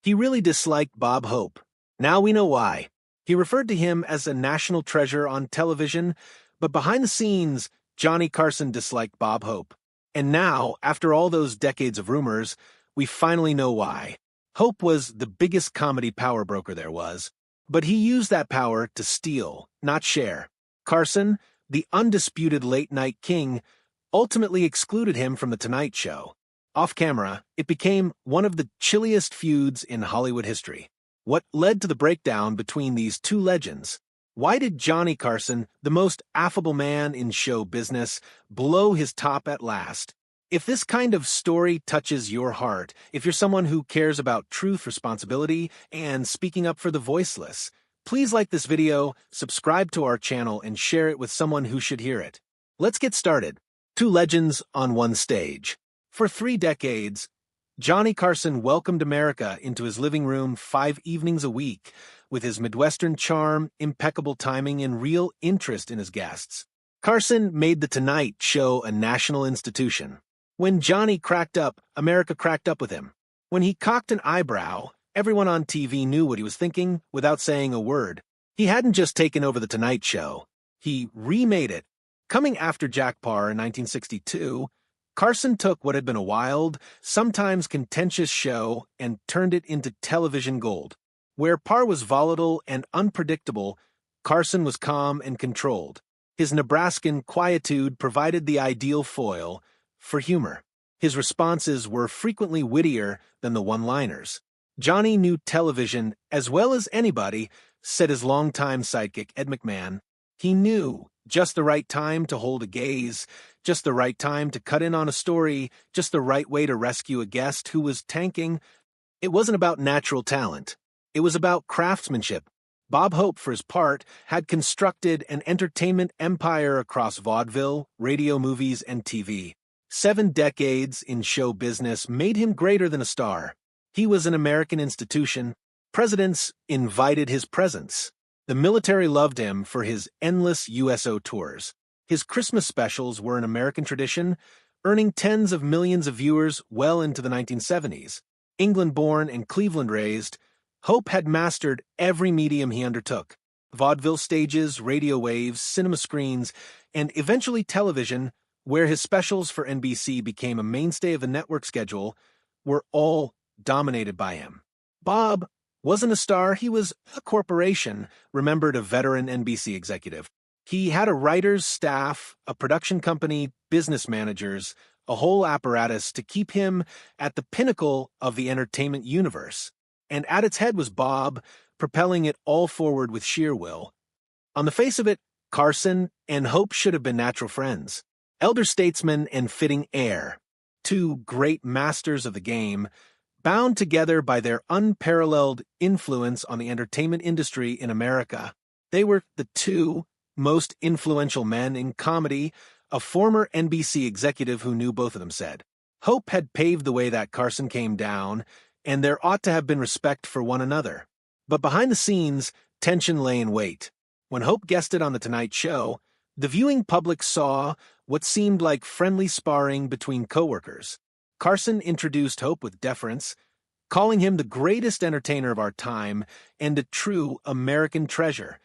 He really disliked Bob Hope. Now we know why. He referred to him as a national treasure on television, but behind the scenes, Johnny Carson disliked Bob Hope. And now, after all those decades of rumors, we finally know why. Hope was the biggest comedy power broker there was, but he used that power to steal, not share. Carson, the undisputed late-night king, ultimately excluded him from The Tonight Show. Off camera, it became one of the chilliest feuds in Hollywood history. What led to the breakdown between these two legends? Why did Johnny Carson, the most affable man in show business, blow his top at last? If this kind of story touches your heart, if you're someone who cares about truth, responsibility, and speaking up for the voiceless, please like this video, subscribe to our channel, and share it with someone who should hear it. Let's get started. Two legends on one stage. For 3 decades, Johnny Carson welcomed America into his living room 5 evenings a week, with his Midwestern charm, impeccable timing, and real interest in his guests. Carson made The Tonight Show a national institution. When Johnny cracked up, America cracked up with him. When he cocked an eyebrow, everyone on TV knew what he was thinking without saying a word. He hadn't just taken over The Tonight Show. He remade it. Coming after Jack Paar in 1962, Carson took what had been a wild, sometimes contentious show and turned it into television gold. Where Paar was volatile and unpredictable, Carson was calm and controlled. His Nebraskan quietude provided the ideal foil for humor. His responses were frequently wittier than the one-liners. Johnny knew television as well as anybody, said his longtime sidekick Ed McMahon. He knew just the right time to hold a gaze, just the right time to cut in on a story, just the right way to rescue a guest who was tanking. It wasn't about natural talent. It was about craftsmanship. Bob Hope, for his part, had constructed an entertainment empire across vaudeville, radio, movies, and TV. 7 decades in show business made him greater than a star. He was an American institution. Presidents invited his presence. The military loved him for his endless USO tours. His Christmas specials were an American tradition, earning tens of millions of viewers well into the 1970s. England-born and Cleveland-raised, Hope had mastered every medium he undertook. Vaudeville stages, radio waves, cinema screens, and eventually television, where his specials for NBC became a mainstay of the network schedule, were all dominated by him. Bob wasn't a star, he was a corporation, remembered a veteran NBC executive. He had a writer's staff, a production company, business managers, a whole apparatus to keep him at the pinnacle of the entertainment universe. And at its head was Bob, propelling it all forward with sheer will. On the face of it, Carson and Hope should have been natural friends. Elder statesmen and fitting heir. 2 great masters of the game, bound together by their unparalleled influence on the entertainment industry in America. They were the 2 most influential men in comedy, a former NBC executive who knew both of them said. Hope had paved the way that Carson came down, and there ought to have been respect for one another. But behind the scenes, tension lay in wait. When Hope guested on The Tonight Show, the viewing public saw what seemed like friendly sparring between coworkers. Carson introduced Hope with deference, calling him the greatest entertainer of our time and a true American treasure.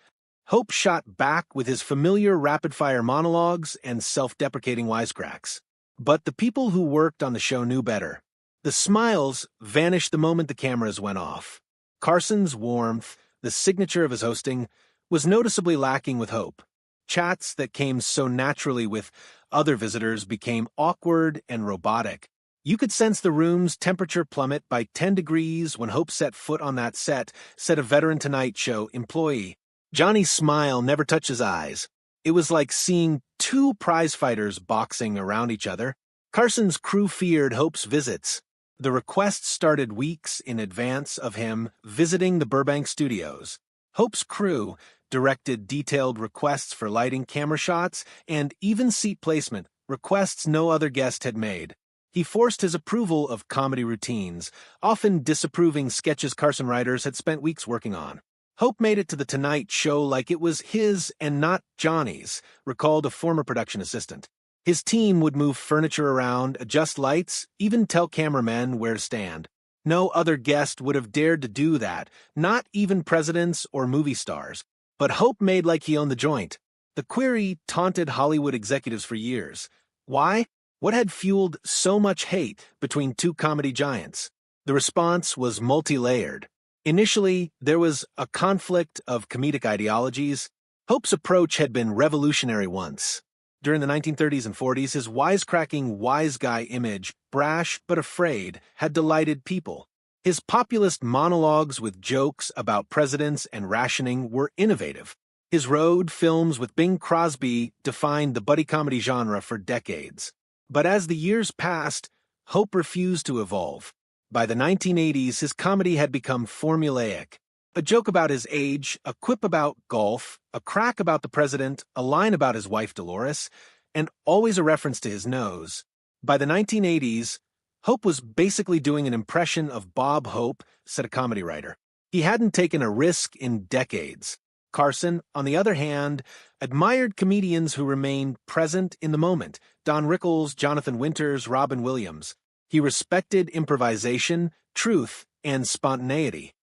Hope shot back with his familiar rapid-fire monologues and self-deprecating wisecracks. But the people who worked on the show knew better. The smiles vanished the moment the cameras went off. Carson's warmth, the signature of his hosting, was noticeably lacking with Hope. Chats that came so naturally with other visitors became awkward and robotic. You could sense the room's temperature plummet by 10 degrees when Hope set foot on that set, said a veteran Tonight Show employee. Johnny's smile never touched his eyes. It was like seeing 2 prize-fighters boxing around each other. Carson's crew feared Hope's visits. The requests started weeks in advance of him visiting the Burbank studios. Hope's crew directed detailed requests for lighting, camera shots, and even seat placement, requests no other guest had made. He forced his approval of comedy routines, often disapproving sketches Carson writers had spent weeks working on. Hope made it to The Tonight Show like it was his and not Johnny's, recalled a former production assistant. His team would move furniture around, adjust lights, even tell cameramen where to stand. No other guest would have dared to do that, not even presidents or movie stars. But Hope made like he owned the joint. The query taunted Hollywood executives for years. Why? What had fueled so much hate between two comedy giants? The response was multi-layered. Initially, there was a conflict of comedic ideologies. Hope's approach had been revolutionary once. During the 1930s and 40s, his wisecracking wise guy image, brash but afraid, had delighted people. His populist monologues with jokes about presidents and rationing were innovative. His road films with Bing Crosby defined the buddy comedy genre for decades. But as the years passed, Hope refused to evolve. By the 1980s, his comedy had become formulaic. A joke about his age, a quip about golf, a crack about the president, a line about his wife Dolores, and always a reference to his nose. By the 1980s, Hope was basically doing an impression of Bob Hope, said a comedy writer. He hadn't taken a risk in decades. Carson, on the other hand, admired comedians who remained present in the moment. Don Rickles, Jonathan Winters, Robin Williams. He respected improvisation, truth, and spontaneity.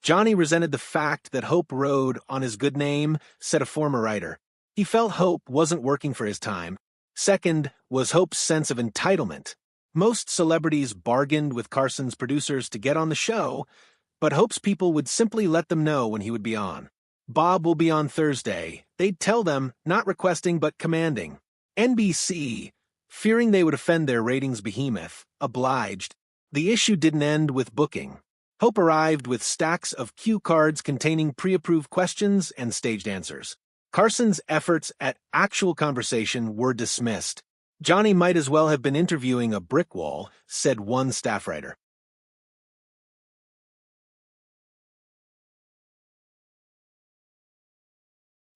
Johnny resented the fact that Hope rode on his good name, said a former writer. He felt Hope wasn't working for his time. Second was Hope's sense of entitlement. Most celebrities bargained with Carson's producers to get on the show, but Hope's people would simply let them know when he would be on. Bob will be on Thursday. They'd tell them, not requesting but commanding. NBC, fearing they would offend their ratings behemoth, obliged. The issue didn't end with booking. Hope arrived with stacks of cue cards containing pre-approved questions and staged answers. Carson's efforts at actual conversation were dismissed. Johnny might as well have been interviewing a brick wall, said one staff writer.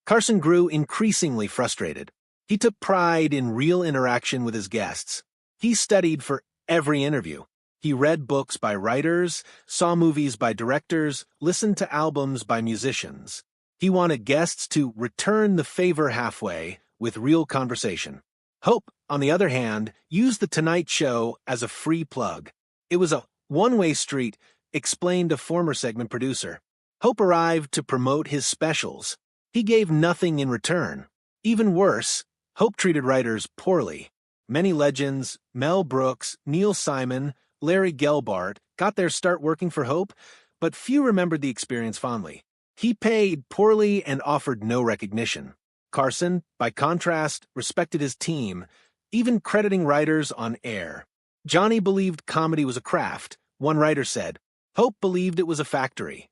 Carson grew increasingly frustrated. He took pride in real interaction with his guests. He studied for every interview. He read books by writers, saw movies by directors, listened to albums by musicians. He wanted guests to return the favor halfway with real conversation. Hope, on the other hand, used The Tonight Show as a free plug. It was a one-way street, explained a former segment producer. Hope arrived to promote his specials. He gave nothing in return. Even worse, Hope treated writers poorly. Many legends, Mel Brooks, Neil Simon, Larry Gelbart, got their start working for Hope, but few remembered the experience fondly. He paid poorly and offered no recognition. Carson, by contrast, respected his team, even crediting writers on air. Johnny believed comedy was a craft. One writer said, Hope believed it was a factory.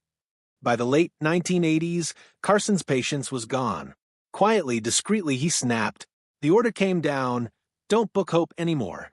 By the late 1980s, Carson's patience was gone. Quietly, discreetly, he snapped. The order came down, don't book Hope anymore.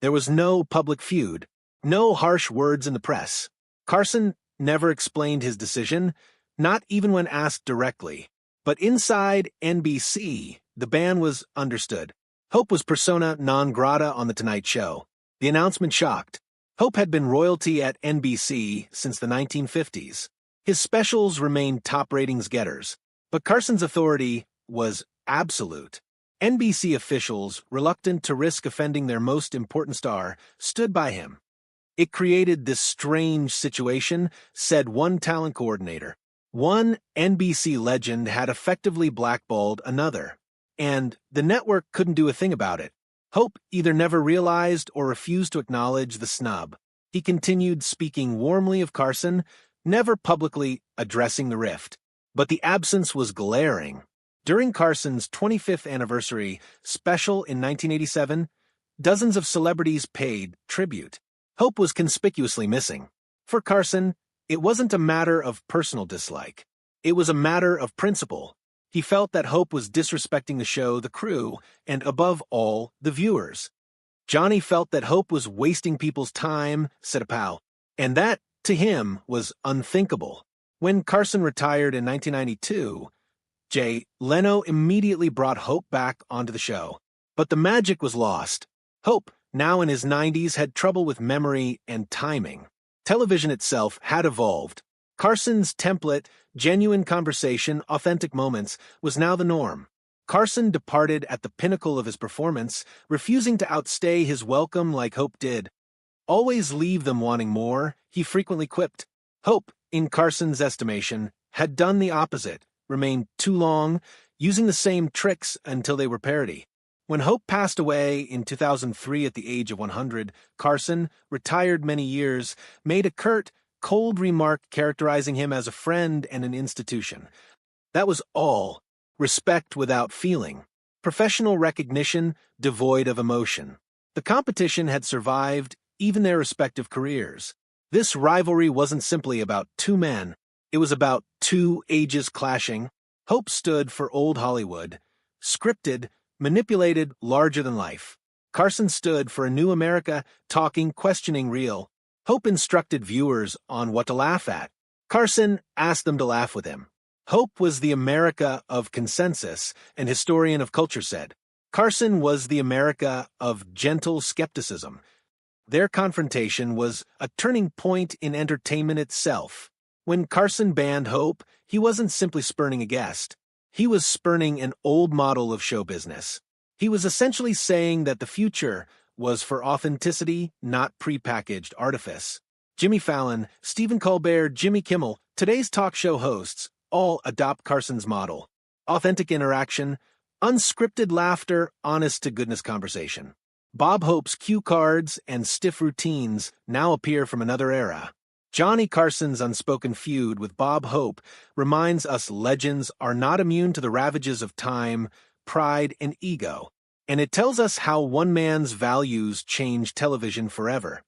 There was no public feud, no harsh words in the press. Carson never explained his decision, not even when asked directly. But inside NBC, the ban was understood. Hope was persona non grata on The Tonight Show. The announcement shocked. Hope had been royalty at NBC since the 1950s. His specials remained top ratings getters, but Carson's authority was absolute. NBC officials, reluctant to risk offending their most important star, stood by him. It created this strange situation, said one talent coordinator. One NBC legend had effectively blackballed another, and the network couldn't do a thing about it. Hope either never realized or refused to acknowledge the snub. He continued speaking warmly of Carson, never publicly addressing the rift. But the absence was glaring. During Carson's 25th anniversary special in 1987, dozens of celebrities paid tribute. Hope was conspicuously missing. For Carson, it wasn't a matter of personal dislike. It was a matter of principle. He felt that Hope was disrespecting the show, the crew, and above all, the viewers. Johnny felt that Hope was wasting people's time, said a pal, and that, to him, was unthinkable. When Carson retired in 1992, Jay Leno immediately brought Hope back onto the show. But the magic was lost. Hope, now in his 90s, had trouble with memory and timing. Television itself had evolved. Carson's template, genuine conversation, authentic moments, was now the norm. Carson departed at the pinnacle of his performance, refusing to outstay his welcome like Hope did. always leave them wanting more, he frequently quipped. Hope, in Carson's estimation, had done the opposite, remained too long, using the same tricks until they were parody. When Hope passed away in 2003 at the age of 100, Carson, retired many years, made a curt, cold remark characterizing him as a friend and an institution. That was all. Respect without feeling. Professional recognition devoid of emotion. The competition had survived even their respective careers. This rivalry wasn't simply about two men. It was about two ages clashing. Hope stood for old Hollywood, scripted, manipulated, larger than life. Carson stood for a new America, talking, questioning, real. Hope instructed viewers on what to laugh at. Carson asked them to laugh with him. Hope was the America of consensus, an historian of culture said. Carson was the America of gentle skepticism. Their confrontation was a turning point in entertainment itself. When Carson banned Hope, he wasn't simply spurning a guest. He was spurning an old model of show business. He was essentially saying that the future was for authenticity, not prepackaged artifice. Jimmy Fallon, Stephen Colbert, Jimmy Kimmel, today's talk show hosts, all adopt Carson's model. Authentic interaction, unscripted laughter, honest-to-goodness conversation. Bob Hope's cue cards and stiff routines now appear from another era. Johnny Carson's unspoken feud with Bob Hope reminds us legends are not immune to the ravages of time, pride, and ego, and it tells us how one man's values change television forever.